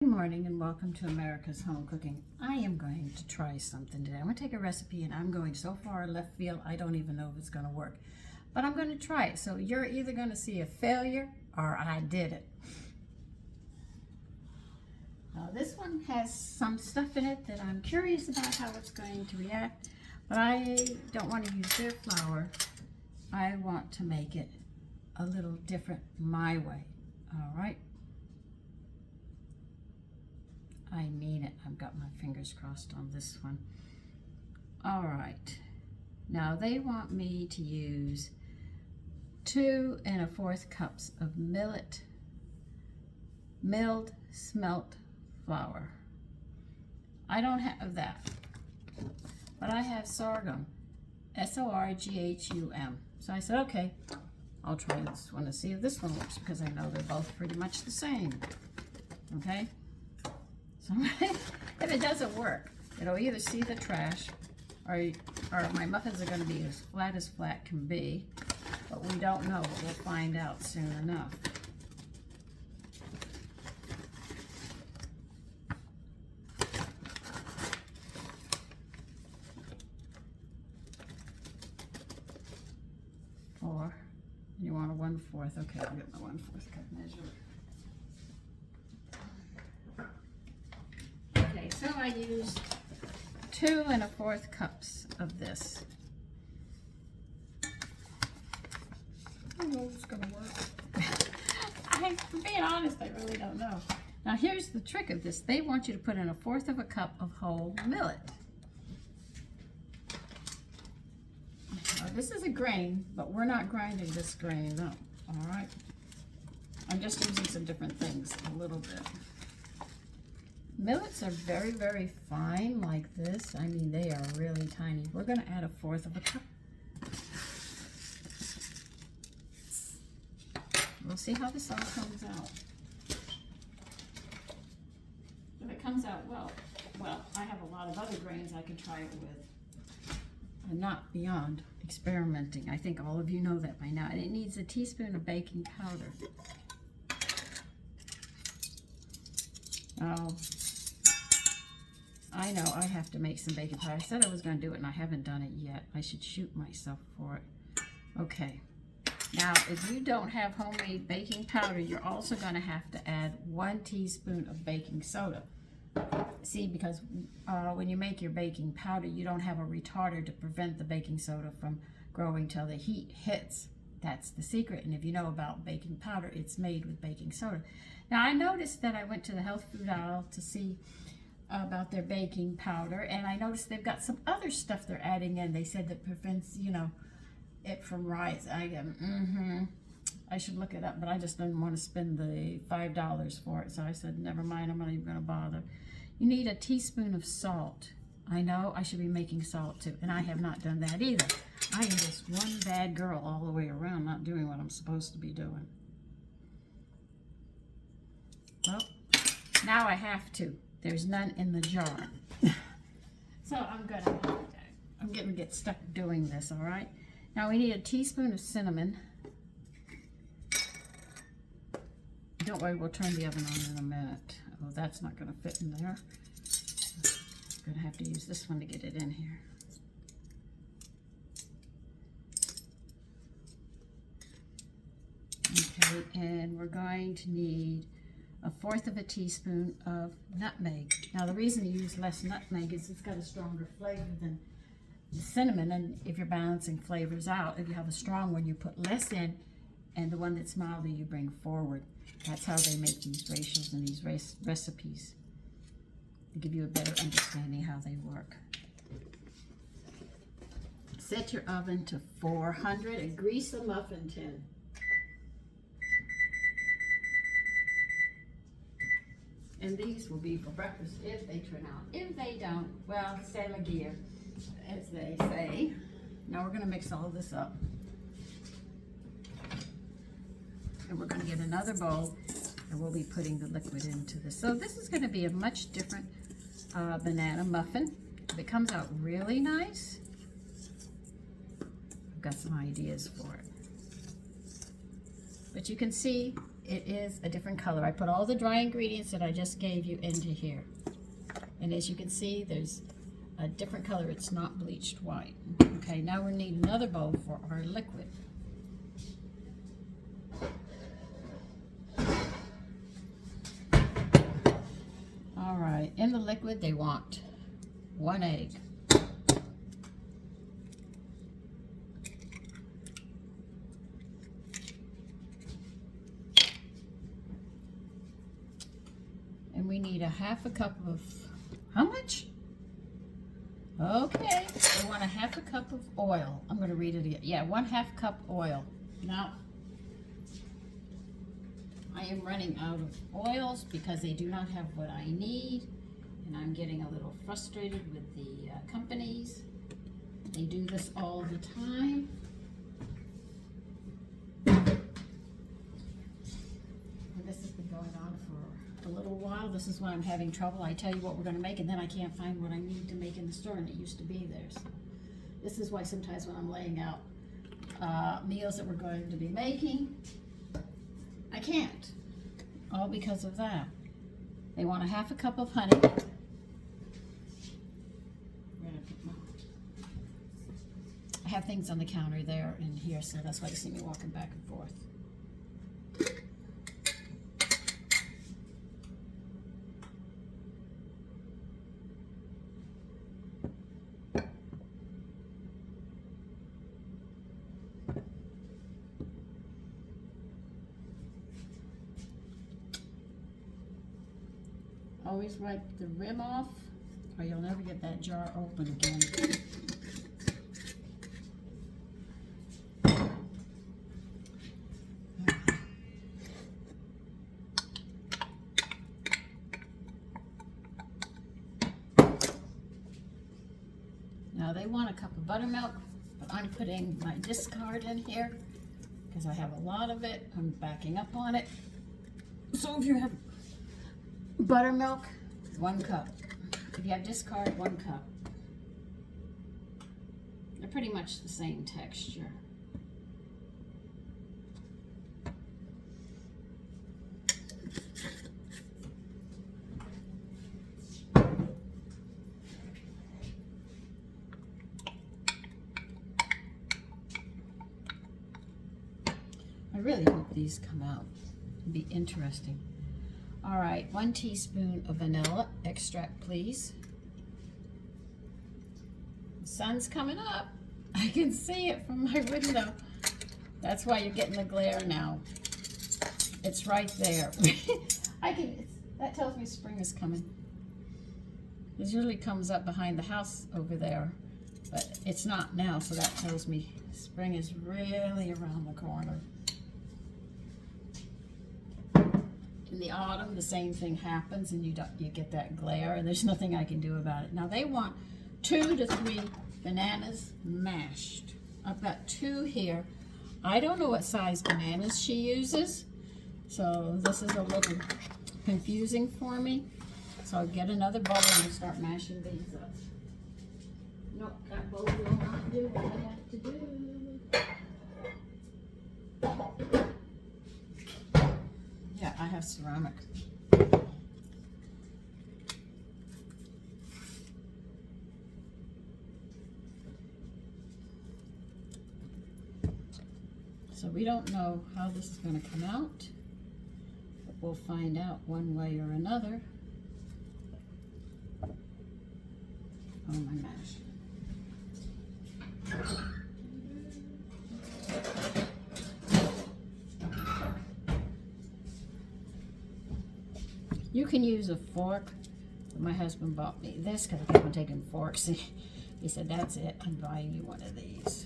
Good morning and welcome to America's Home Cooking. I am going to try something today. I'm going to take a recipe and I'm going so far left field I don't even know if it's going to work. But I'm going to try it. So you're either going to see a failure or I did it. Now this one has some stuff in it that I'm curious about how it's going to react. But I don't want to use their flour. I want to make it a little different my way. All right. I mean it. I've got my fingers crossed on this one. All right. Now they want me to use 2 1/4 cups of millet, milled smelt flour. I don't have that, but I have sorghum, S-O-R-G-H-U-M. So I said, okay, I'll try this one to see if this one works because I know they're both pretty much the same. Okay. So if it doesn't work, it'll either see the trash or my muffins are going to be as flat can be, but we don't know, but we'll find out soon enough. Or you want a 1/4, okay, I'll get my 1/4 cup measure. Okay, so I used 2 1/4 cups of this. I don't know if it's gonna work. For being honest, I really don't know. Now here's the trick of this. They want you to put in 1/4 cup of whole millet. Now, this is a grain, but we're not grinding this grain up, all right? I'm just using some different things a little bit. Millets are very, very fine like this. I mean, they are really tiny. We're going to add 1/4 cup. We'll see how this all comes out. If it comes out well, I have a lot of other grains I can try it with. I'm not beyond experimenting. I think all of you know that by now. And it needs a teaspoon of baking powder. Oh. I know I have to make some baking powder. I said I was going to do it and I haven't done it yet. I should shoot myself for it. Okay. Now, if you don't have homemade baking powder, you're also going to have to add 1 teaspoon of baking soda. See, because when you make your baking powder, you don't have a retarder to prevent the baking soda from growing till the heat hits. That's the secret. And if you know about baking powder, it's made with baking soda. Now, I noticed that I went to the health food aisle to see about their baking powder, and I noticed they've got some other stuff they're adding in. They said that prevents, it from rising. I should look it up, but I just didn't want to spend the $5 for it, so I said, never mind, I'm not even going to bother. You need a teaspoon of salt. I know I should be making salt too, and I have not done that either. I am just one bad girl all the way around, not doing what I'm supposed to be doing. Well, now I have to. There's none in the jar. So I'm gonna get stuck doing this, all right? Now we need a teaspoon of cinnamon. Don't worry, we'll turn the oven on in a minute. Oh, that's not gonna fit in there. I'm gonna have to use this one to get it in here. Okay, and we're going to need 1/4 teaspoon of nutmeg. Now the reason you use less nutmeg is it's got a stronger flavor than the cinnamon, and if you're balancing flavors out, if you have a strong one, you put less in, and the one that's milder you bring forward. That's how they make these ratios and these recipes, to give you a better understanding how they work. Set your oven to 400 and grease a muffin tin. And these will be for breakfast if they turn out. If they don't, well, c'est la guerre, as they say. Now we're going to mix all of this up. And we're going to get another bowl, and we'll be putting the liquid into this. So this is going to be a much different banana muffin. If it comes out really nice, I've got some ideas for it. But you can see it is a different color. I put all the dry ingredients that I just gave you into here. And as you can see, there's a different color. It's not bleached white. Okay, now we need another bowl for our liquid. All right, in the liquid, they want 1 egg. And we need a 1/2 cup of, how much? Okay, we want a 1/2 cup of oil. I'm going to read it again. Yeah, 1/2 cup oil. Now, I am running out of oils because they do not have what I need. And I'm getting a little frustrated with the companies. They do this all the time. And this has been going on for a little while. This is why I'm having trouble. I tell you what we're going to make, and then I can't find what I need to make in the store, and it used to be there. So this is why sometimes when I'm laying out meals that we're going to be making, I can't. All because of that. They want a 1/2 cup of honey. I have things on the counter there and here, so that's why you see me walking back and forth. Always wipe the rim off, or you'll never get that jar open again. Now they want a cup of buttermilk, but I'm putting my discard in here because I have a lot of it. I'm backing up on it. So if you have buttermilk, 1 cup. If you have discard, 1 cup. They're pretty much the same texture. I really hope these come out. It'll be interesting. All right, 1 teaspoon of vanilla extract, please. The sun's coming up. I can see it from my window. That's why you're getting the glare now. It's right there. That tells me spring is coming. It usually comes up behind the house over there, but it's not now, so that tells me spring is really around the corner. In the autumn, the same thing happens, and you get that glare, and there's nothing I can do about it. Now they want 2 to 3 bananas mashed. I've got 2 here. I don't know what size bananas she uses, so this is a little confusing for me. So I'll get another bowl and we'll start mashing these up. Nope, that bowl will not do what I have to do. Yeah, I have ceramic. So we don't know how this is going to come out, but we'll find out one way or another. Oh, my mash. You can use a fork. My husband bought me this because I kept on taking forks. He said, that's it, I'm buying you one of these.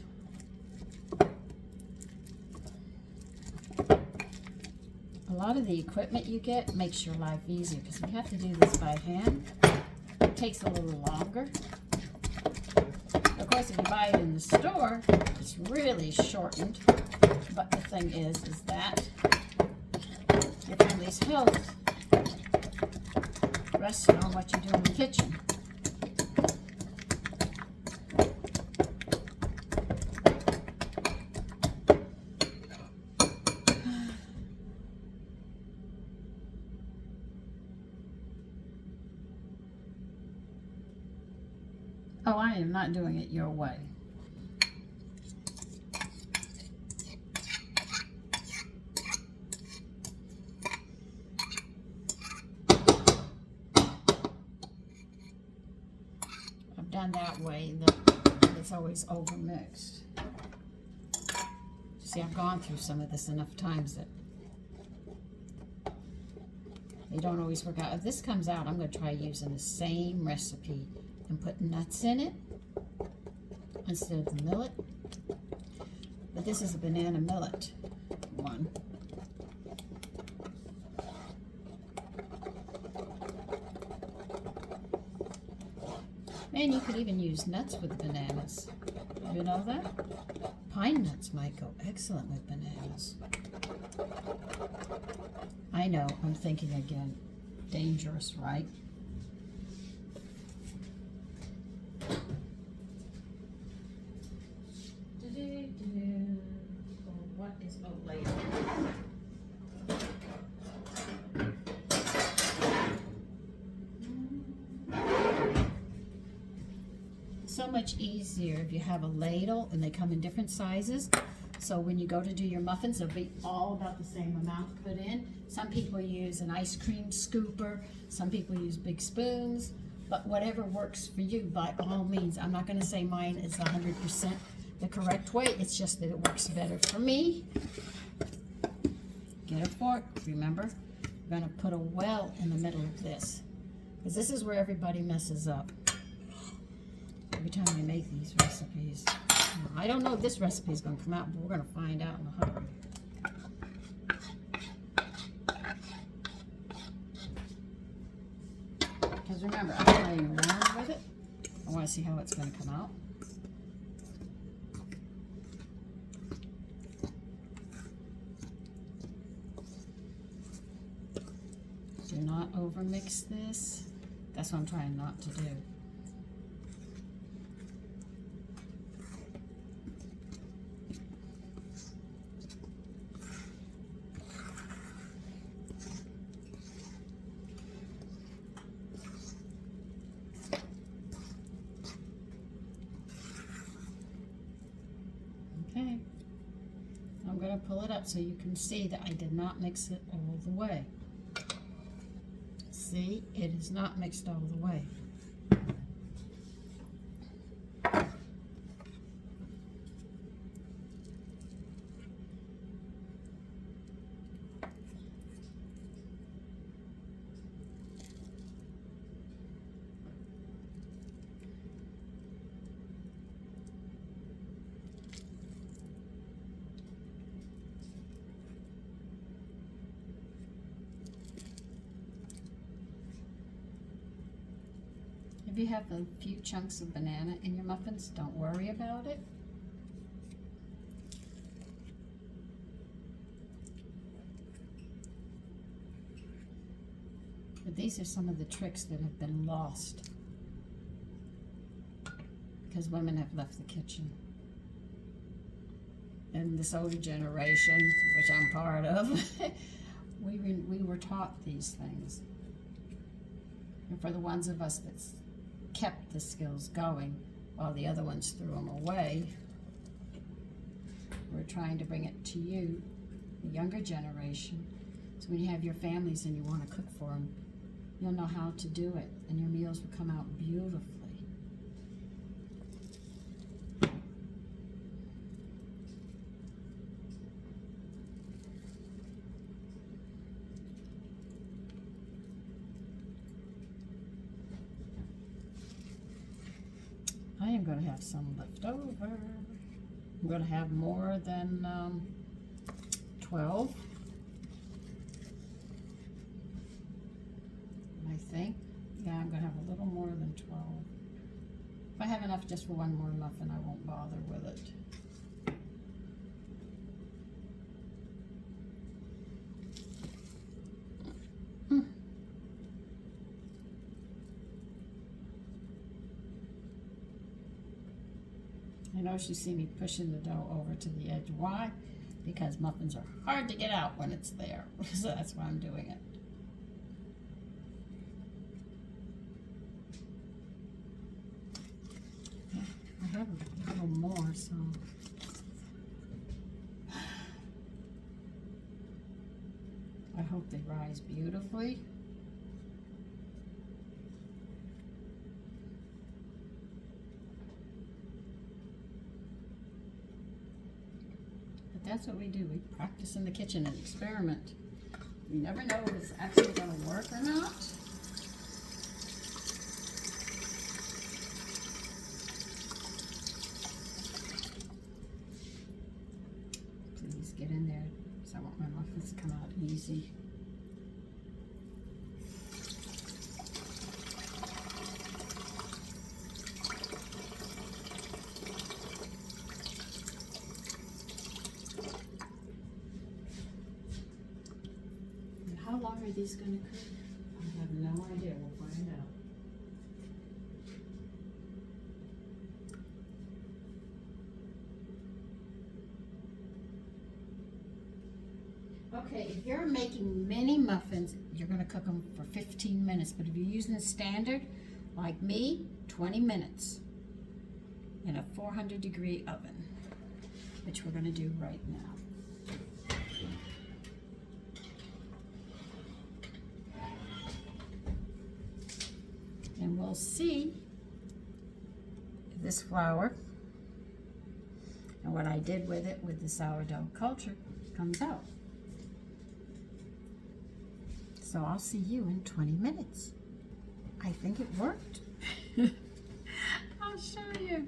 A lot of the equipment you get makes your life easier because if you have to do this by hand, it takes a little longer. Of course, if you buy it in the store, it's really shortened. But the thing is that your family's health rests on what you do in the kitchen. Oh, I am not doing it your way. I've done that way, it's always overmixed. See, I've gone through some of this enough times that they don't always work out. If this comes out, I'm going to try using the same recipe and put nuts in it instead of the millet. But this is a banana millet one. And you could even use nuts with bananas. Did you know that? Pine nuts might go excellent with bananas. I know, I'm thinking again, dangerous, right? What is a ladle? So much easier if you have a ladle and they come in different sizes. So when you go to do your muffins, they'll be all about the same amount put in. Some people use an ice cream scooper. Some people use big spoons. But whatever works for you, by all means. I'm not going to say mine is 100% the correct way. It's just that it works better for me. Get a fork. Remember, we're going to put a well in the middle of this, because this is where everybody messes up. Every time I make these recipes. I don't know if this recipe is going to come out, but we're going to find out in a hurry. Because remember, I'm playing around with it. I want to see how it's going to come out. Do not overmix this. That's what I'm trying not to do. Okay, I'm going to pull it up so you can see that I did not mix it all the way. See, it is not mixed all the way. If you have a few chunks of banana in your muffins, don't worry about it. But these are some of the tricks that have been lost because women have left the kitchen. And this older generation, which I'm part of, we were taught these things. And for the ones of us that kept the skills going while the other ones threw them away, we're trying to bring it to you, the younger generation. So when you have your families and you want to cook for them, you'll know how to do it, and your meals will come out beautifully. I am going to have some left over. I'm going to have more than 12. I think. Yeah, I'm going to have a little more than 12. If I have enough just for one more muffin, I won't bother with it. I know you see me pushing the dough over to the edge. Why? Because muffins are hard to get out when it's there. So that's why I'm doing it. hope they rise beautifully. But that's what we do. We practice in the kitchen and experiment. You never know if it's actually going to work or not. Please get in there, because I want my muffins to come out easy. And how long are these going to cook? I have no idea. We'll find out. Okay, if you're making mini muffins, you're going to cook them for 15 minutes. But if you're using the standard, like me, 20 minutes in a 400-degree oven, which we're going to do right now. And we'll see if this flour and what I did with it with the sourdough culture comes out. So I'll see you in 20 minutes. I think it worked. I'll show you.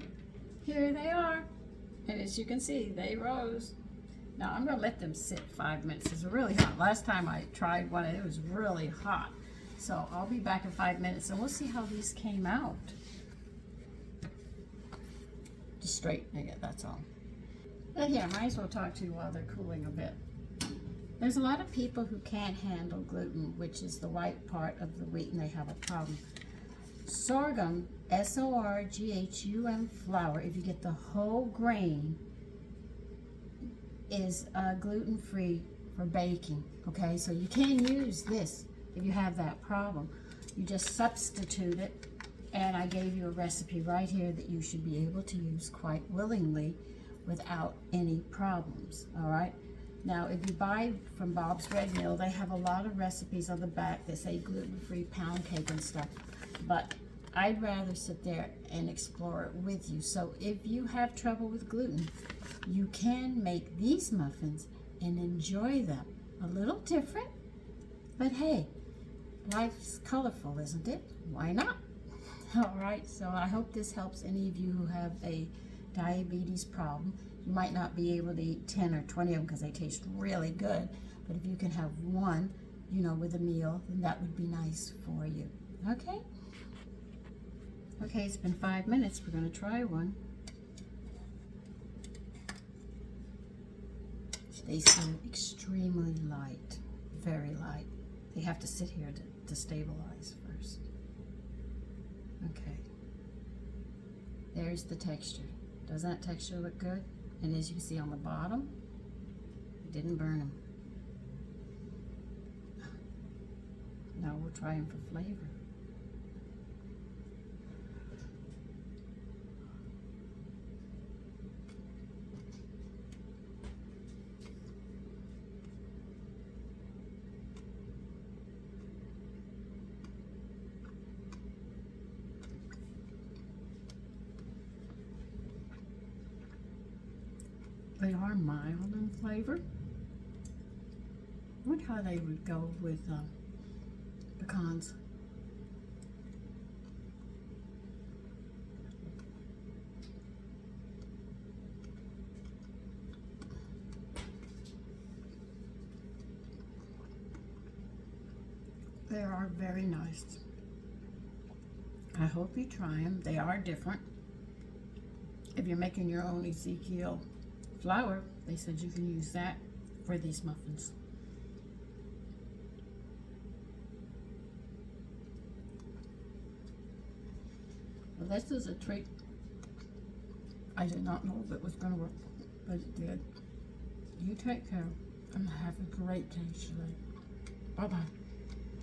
Here they are. And as you can see, they rose. Now I'm gonna let them sit 5 minutes. It's really hot. Last time I tried one, it was really hot. So I'll be back in 5 minutes and we'll see how these came out. Just straightening it, that's all. But here, I might as well talk to you while they're cooling a bit. There's a lot of people who can't handle gluten, which is the white part of the wheat, and they have a problem. Sorghum, S-O-R-G-H-U-M flour, if you get the whole grain, is gluten-free for baking, okay? So you can use this if you have that problem. You just substitute it, and I gave you a recipe right here that you should be able to use quite willingly without any problems, all right? Now, if you buy from Bob's Red Mill, they have a lot of recipes on the back that say gluten-free pound cake and stuff, but I'd rather sit there and explore it with you. So if you have trouble with gluten, you can make these muffins and enjoy them. A little different, but hey, life's colorful, isn't it? Why not? All right, so I hope this helps any of you who have a diabetes problem. You might not be able to eat 10 or 20 of them because they taste really good, but if you can have one, you know, with a meal, then that would be nice for you. Okay? Okay, it's been 5 minutes. We're going to try one. They seem extremely light, very light. They have to sit here to stabilize first. Okay. There's the texture. Doesn't that texture look good? And as you can see on the bottom, it didn't burn them. Now we'll try them for flavor. They are mild in flavor. I wonder how they would go with pecans. They are very nice. I hope you try them. They are different. If you're making your own Ezekiel flour, they said you can use that for these muffins. Well, this is a trick. I did not know if it was going to work, but it did. You take care and have a great day today. Bye-bye.